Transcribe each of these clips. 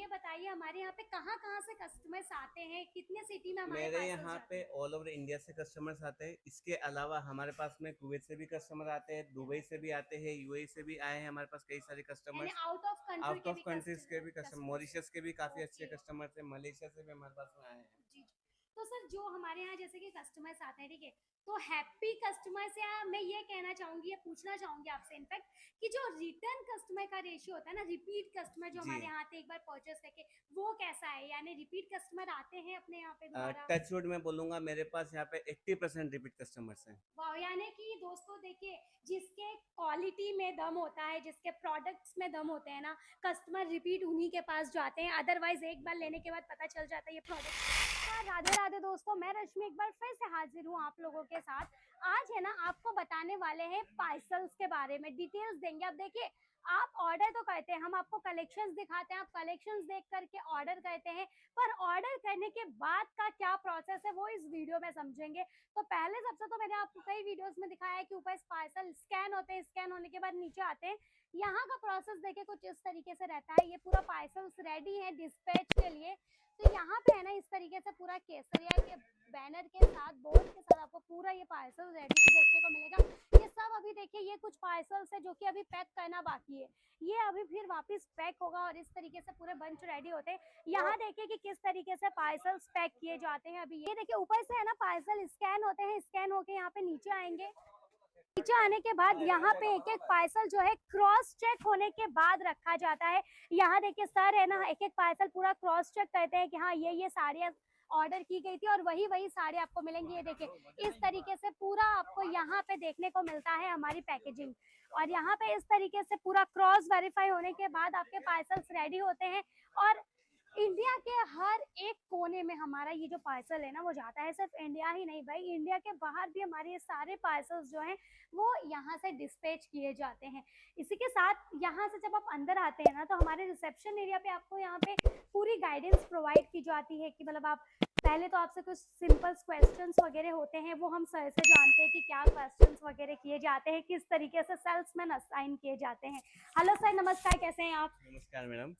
ये बताइए हमारे यहाँ पे कहाँ कहाँ से कस्टमर्स आते हैं, कितने सिटी में हमारे मेरे पार्सल्स यहाँ जाते पे हैं? ऑल ओवर इंडिया से कस्टमर्स आते हैं। इसके अलावा हमारे पास में कुवैत से भी कस्टमर आते हैं, दुबई से भी आते हैं, यूएई से भी आए हैं हमारे पास कई सारे यानी customers. Out of country out के ऑफ भी कंट्रीज के भी कस्टमर, कस्टमर्स हैं। मॉरिशस के भी काफ़ी अच्छे ओके। कस्टमर्स हैं, मलेशिया से भी हमारे पास में आए हैं। जी, जी। तो सर जो हमारे यहाँ जैसे कि कस्टमर्स आते हैं, ठीक है? तो हैप्पी कस्टमर्स, या मैं ये कहना चाहूँगी, ये पूछना चाहूँगी आपसे इनफैक्ट कि जो रिटर्न कस्टमर का रेशियो होता है ना, रिपीट कस्टमर जो जी। हमारे यहाँ आते हैं एक बार परचेज़ करके, वो कैसा है? यानी रिपीट कस्टमर आते हैं अपने यहाँ पे दोबारा? टच वुड में बोलूँगा, मेरे पास यहाँ पे 80% रिपीट कस्टमर्स हैं। वाह! यानी कि दोस्तों देखिए, जिसके क्वालिटी में दम होता है, जिसके प्रोडक्ट्स में दम होते हैं ना, कस्टमर रिपीट उन्हीं के पास जाते हैं। अदरवाइज़ एक बार लेने के बाद पता चल जाता है ये प्रोडक्ट। हाँ, राधे राधे दोस्तों, मैं रश्मि एक बार फिर से हाजिर हूँ आप लोगों के साथ। आज है ना, आपको बताने वाले हैं पार्सल्स के बारे में, डिटेल्स देंगे। अब देखिए, आप ऑर्डर तो करते हैं, हम आपको कलेक्शंस दिखाते हैं, आप कलेक्शंस देख करके ऑर्डर करते हैं, पर ऑर्डर करने के बाद का क्या प्रोसेस है वो इस वीडियो में समझेंगे। तो पहले सबसे तो मैंने आपको कई वीडियोस में दिखाया है कि ऊपर पार्सल स्कैन होते हैं, स्कैन होने के बाद नीचे आते हैं। यहाँ का प्रोसेस देखिए कुछ इस तरीके से रहता है। ये पूरा पार्सल्स रेडी है डिस्पैच के लिए। तो यहाँ पे है ना, इस तरीके से पूरा केसरिया के बैनर के साथ, बोर्ड के साथ आपको पूरा ये पार्सल रेडी देखने को मिलेगा। ये सब अभी देखिए, ये कुछ पार्सल्स है जो कि अभी पैक करना बाकी है। ये अभी फिर वापस पैक होगा और इस तरीके से पूरे बंच रेडी होते हैं। यहाँ देखिए कि किस तरीके से पार्सल्स पैक किए जाते हैं। अभी ये देखिए ऊपर से है ना, पार्सल स्कैन होते हैं, स्कैन होके यहाँ पे नीचे आएंगे। नीचे आने के बाद यहाँ पे एक एक पार्सल जो है क्रॉस चेक होने के बाद रखा जाता है। यहाँ देखिए सर है ना, एक एक पार्सल पूरा क्रॉस चेक करते हैं कि हाँ ये साड़ियाँ ऑर्डर की गई थी और वही वही साड़ी आपको मिलेंगी। ये देखिए इस तरीके से पूरा आपको यहाँ पे देखने को मिलता है हमारी पैकेजिंग। और यहाँ पे इस तरीके से पूरा क्रॉस वेरीफाई होने के बाद आपके पार्सल्स रेडी होते हैं। और इंडिया के हर एक कोने में हमारा ये जो पार्सल है ना वो जाता है। सिर्फ इंडिया ही नहीं भाई, इंडिया के बाहर भी हमारे ये सारे पार्सल्स जो हैं वो यहाँ से डिस्पैच किए जाते हैं। इसी के साथ यहाँ से जब आप अंदर आते हैं ना, तो हमारे रिसेप्शन एरिया पे आपको यहाँ पे पूरी गाइडेंस प्रोवाइड की जाती है कि मतलब आप पहले तो आपसे कुछ सिंपल क्वेश्चंस वगैरह होते हैं, वो हम सर से जानते हैं कि क्या क्वेश्चंस वगैरह किए जाते हैं, किस तरीके से सेल्समैन असाइन किए जाते हैं। हेलो सर, नमस्कार, कैसे हैं आप? नमस्कार मैडम।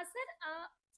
सर,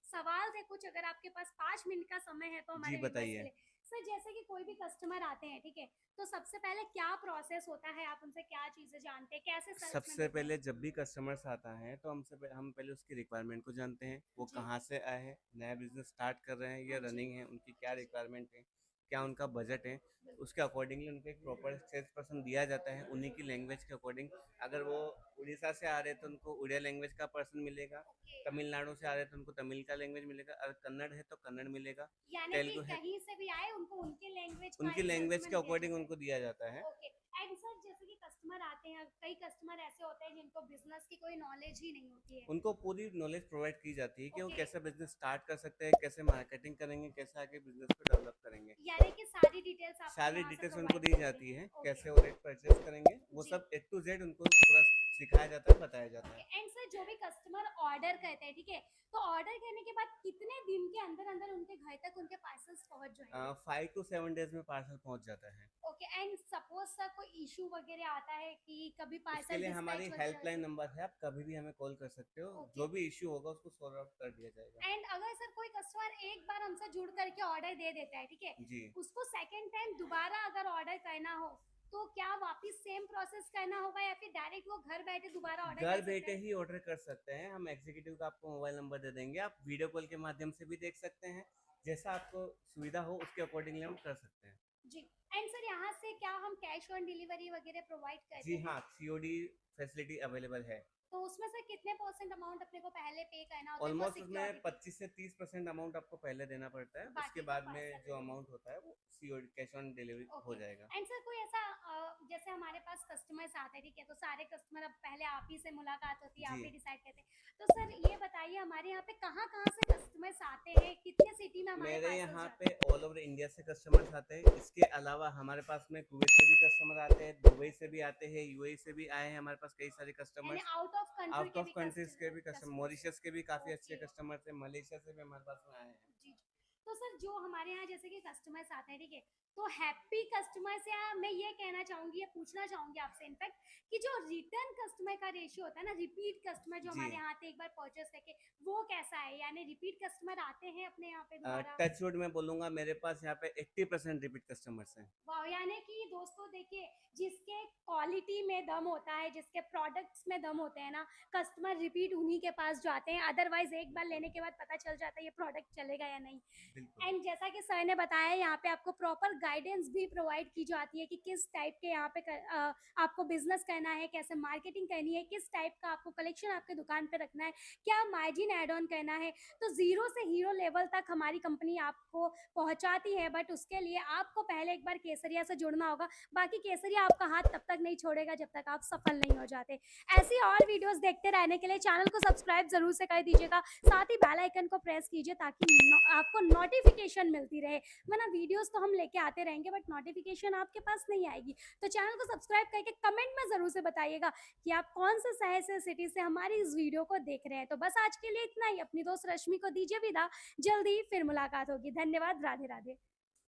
सवाल थे कुछ, अगर आपके पास 5 मिनट का समय है तो जी हमारे व्यूवर्स के बताइए। लिए। सर जैसे कि कोई भी कस्टमर आते हैं, ठीक है, तो सबसे पहले क्या प्रोसेस होता है, आप उनसे क्या चीजें जानते हैं, कैसे सेल्समैन सबसे होते हैं? पहले जब भी कस्टमर्स आता है तो हम पहले उसकी रिक्वायरमेंट को जानते हैं। वो जी। कहाँ से आए हैं, नया बिजनेस स्टार्ट कर रहे हैं या हाँ जी। रनिंग है, उनकी क्या जी, जी। रिक्वायरमेंट है, क्या उनका बजट है। बिल्कुल। उसके अकॉर्डिंगली उनको एक प्रॉपर सेल्स पर्सन दिया जाता है, उन्हीं की लैंग्वेज के अकॉर्डिंग। अगर वो उड़ीसा से आ रहे हैं तो उनको उड़िया लैंग्वेज का पर्सन मिलेगा। ओके। तमिलनाडु से आ रहे हैं तो उनको तमिल का लैंग्वेज मिलेगा। अगर कन्नड़ है तो कन्नड़ मिलेगा। यानी कि तेलुगु है, कहीं से भी आए उनको उनके लैंग्वेज का उनकी एक लैंग्वेज के सेल्समैन दिया अकॉर्डिंग जाता उनको दिया जाता है। है। ओके। एंड सर जैसे कि कस्टमर आते हैं, कई कस्टमर ऐसे होते हैं जिनको बिजनेस की कोई नॉलेज ही नहीं होती है। उनको पूरी नॉलेज प्रोवाइड की जाती है कि वो ओके। कैसे बिजनेस स्टार्ट कर सकते हैं, कैसे मार्केटिंग करेंगे, कैसे आगे बिजनेस को डेवलप करेंगे। यानी कि सारी डिटेल्स आपको सारी यहाँ से डिटेल्स उनको प्रोवाइड दी की जाती जाती है। है, ओके। कैसे वो रेट परचेज करेंगे, वो जी। सब A to Z उनको पूरा सिखाया जाता है, बताया जाता ओके। है। एंड सर जो भी कस्टमर ऑर्डर करते हैं, ठीक है, तो ऑर्डर करने के बाद कितने दिन के अंदर अंदर उनके घर तक उनके पार्सल्स पहुंच जाएंगे? 5 to 7 डेज में पार्सल पहुंच जाता है। ओके। एंड सपोज सर कोई इशू वगैरह आता है कि कभी उसके पार्सल लिए हमारी डिस्पैच वगैरह हेल्पलाइन से। नंबर है, आप कभी भी हमें कॉल कर सकते हो। ओके। जो भी इश्यू होगा उसको सॉल्व आउट कर दिया जाएगा। एंड अगर सर कोई कस्टमर एक बार हमसे जुड़ करके ऑर्डर दे देता है, ठीक है, जी। उसको सेकंड टाइम दोबारा अगर ऑर्डर करना हो तो क्या वापस सेम प्रोसेस करना होगा या फिर डायरेक्ट वो घर बैठे दोबारा ऑर्डर कर घर सकता बैठे है? ही ऑर्डर कर सकते हैं। हम एग्जीक्यूटिव का आपको मोबाइल नंबर दे देंगे, आप वीडियो कॉल के माध्यम से भी देख सकते हैं। जैसा आपको सुविधा हो उसके अकॉर्डिंगली हम कर सकते हैं। जी। एंड सर यहाँ से क्या हम कैश ऑन डिलीवरी वगैरह प्रोवाइड करते जी हैं? हाँ, सीओडी फैसिलिटी अवेलेबल है। तो उसमें से कितने परसेंट अमाउंट अपने को पहले पे करना होता है फॉर ऑलमोस्ट उसमें सिक्योरिटी? 25 से 30% अमाउंट आपको पहले देना पड़ता है। उसके बाकी का बाद में पार्सल जो रेडी। अमाउंट होता है वो सीओडी कैश ऑन डिलीवरी हो ओके। जाएगा। एंड सर कोई ऐसा जैसे हमारे पास कस्टमर्स आते हैं, ठीक है, तो सारे कस्टमर अब पहले आप ही से मुलाकात होती है, जी। आप ही डिसाइड करते हैं। तो सर ये बताइए हमारे यहाँ पे कहाँ कहाँ से कस्टमर्स आते हैं, कितने सिटी में हमारे मेरे पार्सल्स यहाँ जाते पे हैं? ऑल ओवर इंडिया से कस्टमर्स आते हैं। इसके अलावा हमारे पास में कुवैत से भी कस्टमर आते हैं, दुबई से भी आते हैं, यूएई से भी आए हैं हमारे पास कई सारे यानी customers. Out of country out के ऑफ भी कंट्रीज के भी कस्टमर, कस्टमर्स हैं। मॉरिशस के भी काफ़ी अच्छे ओके। कस्टमर्स हैं, मलेशिया से भी हमारे पास में आए हैं। जी, जी। तो सर जो हमारे यहाँ जैसे कि कस्टमर्स आते हैं, ठीक है, तो हैप्पी कस्टमर से मैं ये कहना चाहूंगी, ये पूछना चाहूंगी आपसे इनफैक्ट कि जो रिटर्न कस्टमर का रेशियो होता है ना, रिपीट कस्टमर जो जी। हमारे यहाँ आते हैं एक बार परचेस करके, वो कैसा है? यानी रिपीट कस्टमर आते हैं अपने यहाँ पे दोबारा? टचवुड मैं बोलूँगा मेरे पास यहाँ पे 80% रिपीट कस्टमर्स हैं। वाह! यानी कि दोस्तों देखिए, जिसके क्वालिटी में दम होता है, जिसके प्रोडक्ट्स में दम होते हैं ना, कस्टमर रिपीट उन्हीं के पास जाते हैं। अदरवाइज़ एक बार लेने के बाद पता चल जाता है ये प्रोडक्ट चलेगा या नहीं। बिल्कुल। एंड जैसा कि सर ने बताया, यहाँ पे आपको प्रॉपर गाइडेंस भी प्रोवाइड की जाती है कि किस टाइप के यहाँ पे आपको बिजनेस करना है, कैसे मार्केटिंग करनी है, किस टाइप का आपको कलेक्शन आपके दुकान पे रखना है, क्या मार्जिन ऐड ऑन करना है। तो ज़ीरो से हीरो लेवल तक हमारी कंपनी आपको पहुंचाती है, बट उसके लिए आपको पहले एक बार केसरिया से जुड़ना होगा। बाकी केसरिया आपका हाथ तब तक नहीं छोड़ेगा जब तक आप सफल नहीं हो जाते। ऐसी और वीडियोस देखते रहने के लिए चैनल को सब्सक्राइब जरूर से कर दीजिएगा, साथ ही बेल आइकन को प्रेस कीजिए ताकि आपको नोटिफिकेशन मिलती रहे। वरना वीडियोस तो हम लेके आते रहेंगे बट नोटिफिकेशन आपके पास नहीं आएगी। तो चैनल को सब्सक्राइब करके कमेंट में जरूर से बताइएगा कि आप कौन से शहर से, सिटी से हमारी इस वीडियो को देख रहे हैं। तो बस आज के लिए इतना ही। अपनी दोस्त रश्मि को दीजिए विदा, जल्दी फिर मुलाकात होगी। धन्यवाद, राधे राधे।